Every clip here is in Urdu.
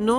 9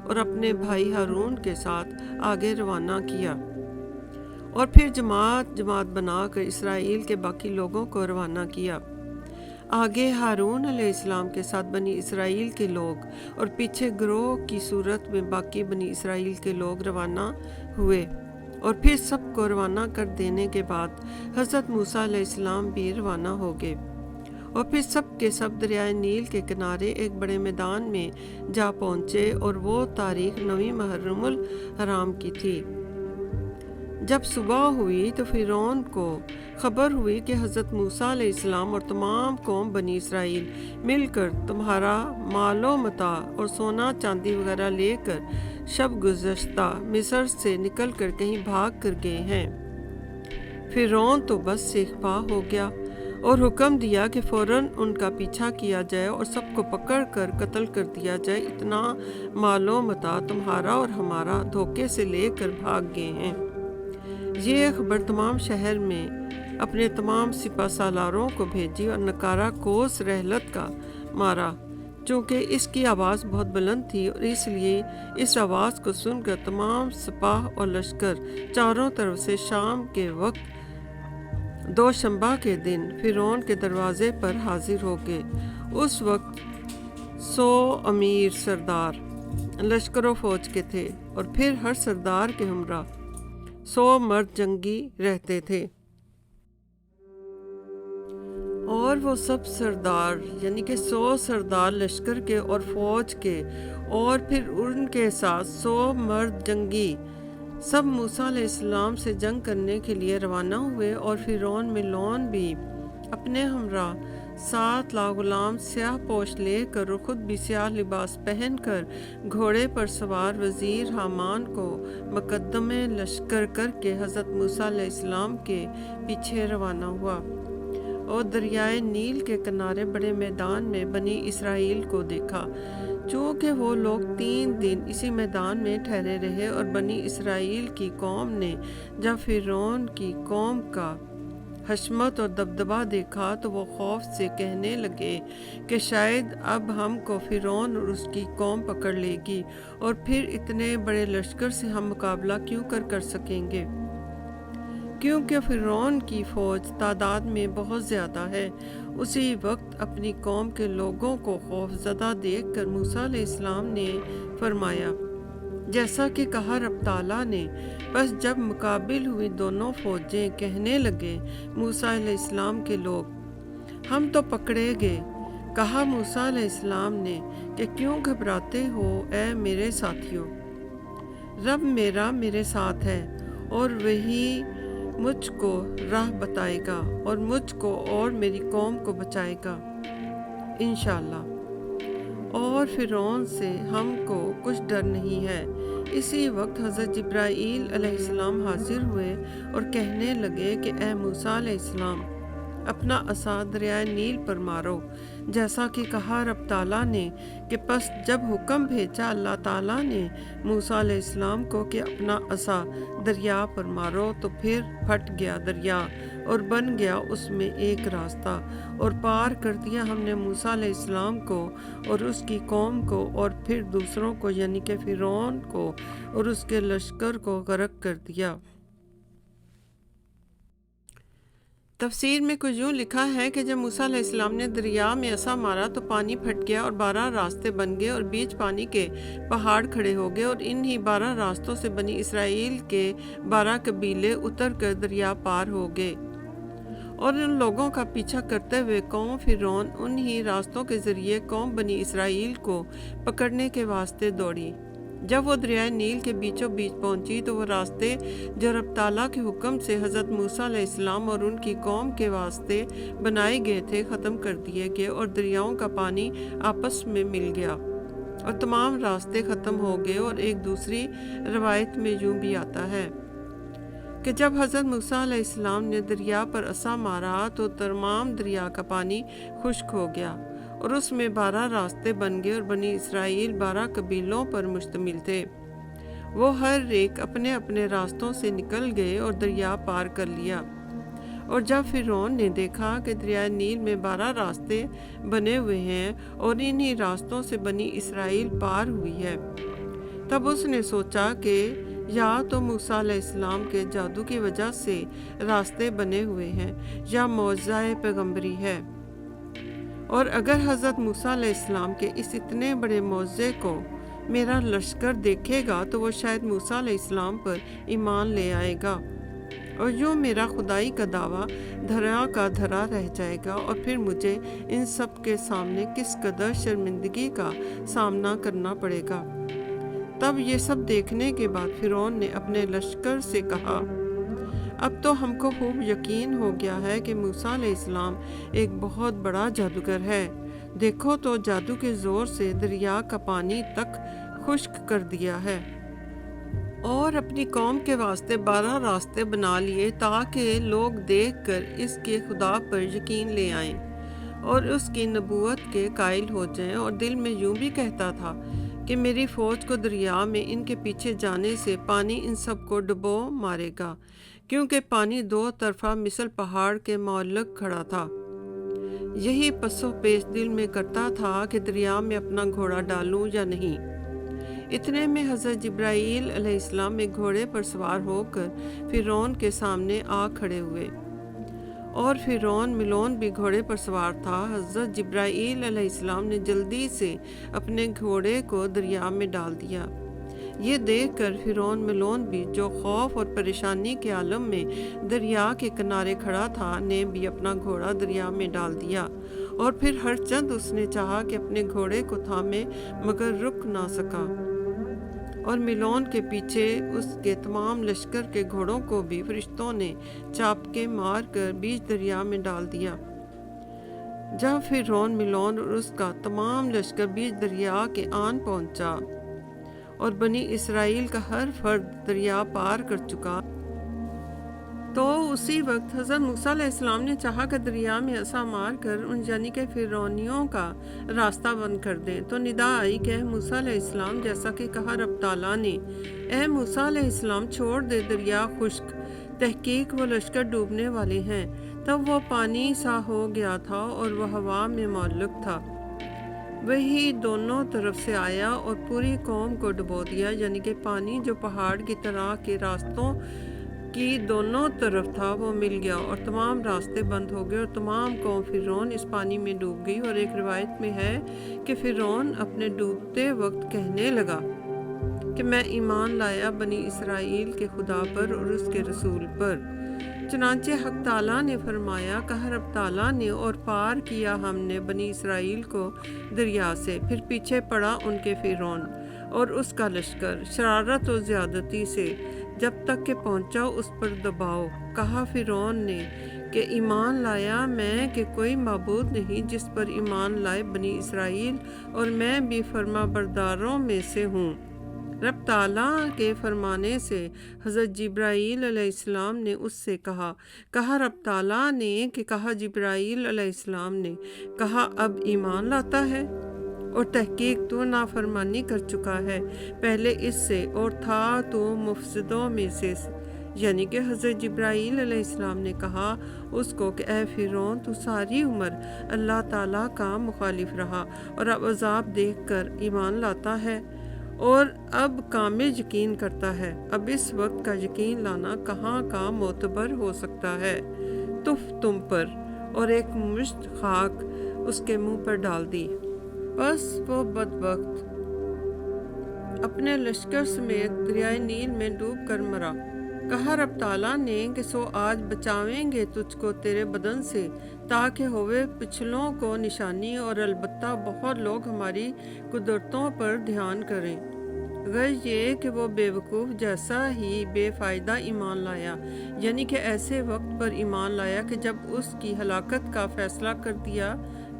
اور اپنے بھائی ہارون کے ساتھ آگے روانہ کیا، اور پھر جماعت جماعت بنا کر اسرائیل کے باقی لوگوں کو روانہ کیا۔ آگے ہارون علیہ السلام کے ساتھ بنی اسرائیل کے لوگ اور پیچھے گروہ کی صورت میں باقی بنی اسرائیل کے لوگ روانہ ہوئے، اور پھر سب کو روانہ کر دینے کے بعد حضرت موسیٰ علیہ السلام بھی روانہ ہو گئے، اور پھر سب کے سب دریائے نیل کے کنارے ایک بڑے میدان میں جا پہنچے، اور وہ تاریخ 9 محرم الحرام کی تھی۔ جب صبح ہوئی تو فرعون کو خبر ہوئی کہ حضرت موسیٰ علیہ السلام اور تمام قوم بنی اسرائیل مل کر تمہارا مال و متاع اور سونا چاندی وغیرہ لے کر شب گزشتہ مصر سے نکل کر کہیں بھاگ کر گئے ہیں۔ فرعون تو بس سے خفا ہو گیا اور حکم دیا کہ فوراً ان کا پیچھا کیا جائے اور سب کو پکڑ کر قتل کر دیا جائے، اتنا مال و متاع تمہارا اور ہمارا دھوکے سے لے کر بھاگ گئے ہیں۔ یہ خبر تمام شہر میں اپنے تمام سپہ سالاروں کو بھیجی اور نکارہ کوس رحلت کا مارا، چونکہ اس کی آواز بہت بلند تھی، اور اس لیے اس آواز کو سن کر تمام سپاہ اور لشکر چاروں طرف سے شام کے وقت دوشنبہ کے دن فرعون کے دروازے پر حاضر ہو گئے۔ اس وقت 100 امیر سردار لشکر و فوج کے تھے، اور پھر ہر سردار کے ہمراہ 100 مرد جنگی رہتے تھے، اور وہ سب سردار یعنی کہ 100 سردار لشکر کے اور فوج کے، اور پھر ان کے ساتھ 100 مرد جنگی سب موسیٰ علیہ السلام سے جنگ کرنے کے لیے روانہ ہوئے، اور فرعون ملعون بھی اپنے ہمراہ 7 لاکھ غلام سیاہ پوش لے کر اور خود بھی سیاہ لباس پہن کر گھوڑے پر سوار وزیر حامان کو مقدم لشکر کر کے حضرت موسیٰ علیہ السلام کے پیچھے روانہ ہوا، اور دریائے نیل کے کنارے بڑے میدان میں بنی اسرائیل کو دیکھا۔ چونکہ وہ لوگ 3 دن اسی میدان میں ٹھہرے رہے، اور بنی اسرائیل کی قوم نے جب فرعون کی قوم کا حشمت اور دبدبہ دیکھا تو وہ خوف سے کہنے لگے کہ شاید اب ہم کو فرعون اور اس کی قوم پکڑ لے گی، اور پھر اتنے بڑے لشکر سے ہم مقابلہ کیوں کر سکیں گے، کیونکہ فرعون کی فوج تعداد میں بہت زیادہ ہے۔ اسی وقت اپنی قوم کے لوگوں کو خوف زدہ دیکھ کر موسیٰ علیہ السلام نے فرمایا جیسا کہ کہا رب تعالیٰ نے۔ بس جب مقابل ہوئی دونوں فوجیں کہنے لگے موسیٰ علیہ السلام کے لوگ ہم تو پکڑے گئے۔ کہا موسیٰ علیہ السلام نے کہ کیوں گھبراتے ہو اے میرے ساتھیوں، رب میرا میرے ساتھ ہے، اور وہی مجھ کو راہ بتائے گا اور مجھ کو اور میری قوم کو بچائے گا انشاءاللہ، اور فرعون سے ہم کو کچھ ڈر نہیں ہے۔ اسی وقت حضرت جبرائیل علیہ السلام حاضر ہوئے اور کہنے لگے کہ اے موسیٰ علیہ السلام، اپنا عصا دریائے نیل پر مارو، جیسا کہ کہا رب تعالیٰ نے۔ کہ پس جب حکم بھیجا اللہ تعالیٰ نے موسیٰ علیہ السلام کو کہ اپنا عصا دریا پر مارو، تو پھر پھٹ گیا دریا اور بن گیا اس میں ایک راستہ، اور پار کر دیا ہم نے موسیٰ علیہ السلام کو اور اس کی قوم کو، اور پھر دوسروں کو یعنی کہ فرعون کو اور اس کے لشکر کو غرق کر دیا۔ تفسیر میں کچھ یوں لکھا ہے کہ جب موسیٰ علیہ السلام نے دریا میں عصا مارا تو پانی پھٹ گیا اور 12 راستے بن گئے، اور بیچ پانی کے پہاڑ کھڑے ہو گئے، اور انہی 12 راستوں سے بنی اسرائیل کے 12 قبیلے اتر کر دریا پار ہو گئے، اور ان لوگوں کا پیچھا کرتے ہوئے قوم فرعون انہی راستوں کے ذریعے قوم بنی اسرائیل کو پکڑنے کے واسطے دوڑی۔ جب وہ دریائے نیل کے بیچوں بیچ پہنچی تو وہ راستے جو رب تعالیٰ کے حکم سے حضرت موسیٰ علیہ السلام اور ان کی قوم کے واسطے بنائے گئے تھے ختم کر دیے گئے، اور دریاؤں کا پانی آپس میں مل گیا اور تمام راستے ختم ہو گئے۔ اور ایک دوسری روایت میں یوں بھی آتا ہے کہ جب حضرت موسیٰ علیہ السلام نے دریا پر عصا مارا تو تمام دریا کا پانی خشک ہو گیا، اور اس میں 12 راستے بن گئے، اور بنی اسرائیل 12 قبیلوں پر مشتمل تھے۔ وہ ہر ایک اپنے اپنے راستوں سے نکل گئے اور دریا پار کر لیا، اور جب فرعون نے دیکھا کہ دریائے نیل میں 12 راستے بنے ہوئے ہیں اور انہی راستوں سے بنی اسرائیل پار ہوئی ہے، تب اس نے سوچا کہ یا تو موسیٰ علیہ السلام کے جادو کی وجہ سے راستے بنے ہوئے ہیں یا معجزہ پیغمبری ہے، اور اگر حضرت موسیٰ علیہ السلام کے اس اتنے بڑے معجزے کو میرا لشکر دیکھے گا تو وہ شاید موسیٰ علیہ السلام پر ایمان لے آئے گا، اور یوں میرا خدائی کا دعویٰ دھرا کا دھرا رہ جائے گا، اور پھر مجھے ان سب کے سامنے کس قدر شرمندگی کا سامنا کرنا پڑے گا۔ تب یہ سب دیکھنے کے بعد فرعون نے اپنے لشکر سے کہا، اب تو ہم کو خوب یقین ہو گیا ہے کہ موسیٰ علیہ السلام ایک بہت بڑا جادوگر ہے۔ دیکھو تو جادو کے زور سے دریا کا پانی تک خشک کر دیا ہے، اور اپنی قوم کے واسطے 12 راستے بنا لیے تاکہ لوگ دیکھ کر اس کے خدا پر یقین لے آئیں اور اس کی نبوت کے قائل ہو جائیں، اور دل میں یوں بھی کہتا تھا کہ میری فوج کو دریا میں ان کے پیچھے جانے سے پانی ان سب کو ڈبو مارے گا، کیونکہ پانی دو طرفہ مثل پہاڑ کے معلق کھڑا تھا۔ یہی پسو پیش دل میں کرتا تھا کہ دریا میں اپنا گھوڑا ڈالوں یا نہیں۔ اتنے میں حضرت جبرائیل علیہ السلام ایک گھوڑے پر سوار ہو کر فرعون کے سامنے آ کھڑے ہوئے، اور فرعون ملون بھی گھوڑے پر سوار تھا۔ حضرت جبرائیل علیہ السلام نے جلدی سے اپنے گھوڑے کو دریا میں ڈال دیا۔ یہ دیکھ کر فرعون ملون بھی، جو خوف اور پریشانی کے عالم میں دریا کے کنارے کھڑا تھا، نے بھی اپنا گھوڑا دریا میں ڈال دیا، اور پھر ہر چند اس نے چاہا کہ اپنے گھوڑے کو تھامے مگر رک نہ سکا، اور ملون کے پیچھے اس کے تمام لشکر کے گھوڑوں کو بھی فرشتوں نے چاپکے مار کر بیچ دریا میں ڈال دیا۔ جب فرعون ملون اور اس کا تمام لشکر بیچ دریا کے آن پہنچا اور بنی اسرائیل کا ہر فرد دریا پار کر چکا، تو اسی وقت حضرت موسیٰ علیہ السلام نے چاہا کہ دریا میں عصا مار کر ان یعنی کہ فرعونیوں کا راستہ بند کر دیں، تو ندا آئی کہ اے موسیٰ علیہ السلام، جیسا کہ کہا رب تعالیٰ نے، اے موسیٰ علیہ السلام چھوڑ دے دریا خشک، تحقیق وہ لشکر ڈوبنے والے ہیں۔ تب وہ پانی سا ہو گیا تھا اور وہ ہوا میں معلق تھا، وہی دونوں طرف سے آیا اور پوری قوم کو ڈبو دیا، یعنی کہ پانی جو پہاڑ کی طرح کے راستوں کی دونوں طرف تھا وہ مل گیا، اور تمام راستے بند ہو گئے، اور تمام قوم فرعون اس پانی میں ڈوب گئی۔ اور ایک روایت میں ہے کہ فرعون اپنے ڈوبتے وقت کہنے لگا کہ میں ایمان لایا بنی اسرائیل کے خدا پر اور اس کے رسول پر۔ چنانچہ حق تعالیٰ نے فرمایا، کہا رب تعالیٰ نے، اور پار کیا ہم نے بنی اسرائیل کو دریا سے، پھر پیچھے پڑا ان کے فرعون اور اس کا لشکر شرارت و زیادتی سے، جب تک کہ پہنچا اس پر دباؤ۔ کہا فرعون نے کہ ایمان لایا میں کہ کوئی معبود نہیں جس پر ایمان لائے بنی اسرائیل، اور میں بھی فرما برداروں میں سے ہوں۔ رب تعالیٰ کے فرمانے سے حضرت جبرائیل علیہ السلام نے اس سے کہا رب تعالیٰ نے کہ کہا جبرائیل علیہ السلام نے کہا اب ایمان لاتا ہے، اور تحقیق تو نافرمانی کر چکا ہے پہلے اس سے، اور تھا تو مفسدوں میں سے۔ یعنی کہ حضرت جبرائیل علیہ السلام نے کہا اس کو کہ اے فرعون، تو ساری عمر اللہ تعالیٰ کا مخالف رہا اور اب عذاب دیکھ کر ایمان لاتا ہے اور اب کامل یقین کرتا ہے۔ اب اس وقت کا یقین لانا کہاں کا معتبر ہو سکتا ہے؟ تم پر، اور ایک مشت خاک اس کے منہ پر ڈال دی۔ بس وہ بدبخت اپنے لشکر سمیت دریائے نیل میں ڈوب کر مرا۔ کہا رب تعالیٰ نے کہ سو آج بچاویں گے تجھ کو تیرے بدن سے، تاکہ ہوئے پچھلوں کو نشانی، اور البتہ بہت لوگ ہماری قدرتوں پر دھیان کریں، غرض یہ کہ وہ بے وقوف جیسا ہی بے فائدہ ایمان لایا، یعنی کہ ایسے وقت پر ایمان لایا کہ جب اس کی ہلاکت کا فیصلہ کر دیا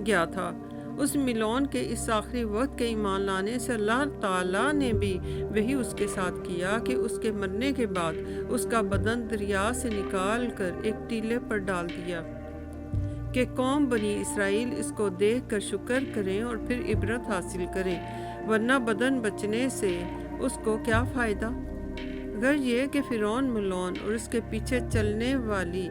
گیا تھا۔ اس ملون کے اس آخری وقت کے ایمان لانے سے اللہ تعالیٰ نے بھی وہی اس کے ساتھ کیا کہ اس کے مرنے کے بعد اس کا بدن دریا سے نکال کر ایک ٹیلے پر ڈال دیا کہ قوم بنی اسرائیل اس کو دیکھ کر شکر کریں اور پھر عبرت حاصل کریں، ورنہ بدن بچنے سے اس کو کیا فائدہ؟ گر یہ کہ فرعون ملعون اور اس کے پیچھے چلنے والی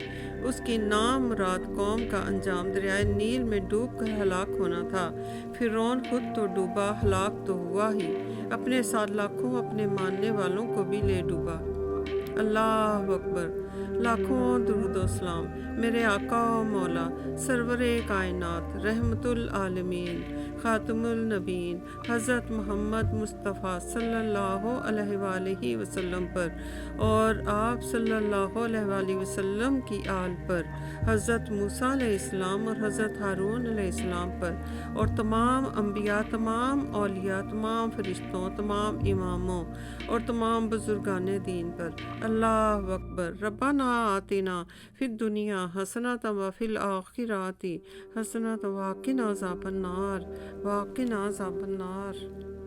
اس کی نامراد قوم کا انجام دریائے نیل میں ڈوب کر ہلاک ہونا تھا۔ فرعون خود تو ڈوبا، ہلاک تو ہوا ہی، اپنے ساتھ لاکھوں اپنے ماننے والوں کو بھی لے ڈوبا۔ اللہ اکبر، لاکھوں درود و سلام میرے آقا و مولا سرور کائنات رحمت العالمین خاتم النبین حضرت محمد مصطفیٰ صلی اللہ علیہ وآلہ وسلم پر، اور آپ صلی اللہ علیہ وآلہ وسلم کی آل پر، حضرت موسیٰ علیہ السلام اور حضرت ہارون علیہ السلام پر، اور تمام انبیاء، تمام اولیاء، تمام فرشتوں، تمام اماموں اور تمام بزرگان دین پر۔ اللہ اکبر۔ ربنا آتنا فی الدنیا حسنۃ وفی الآخرۃ حسنۃ وقنا عذاب النار، وقنا عذاب النار۔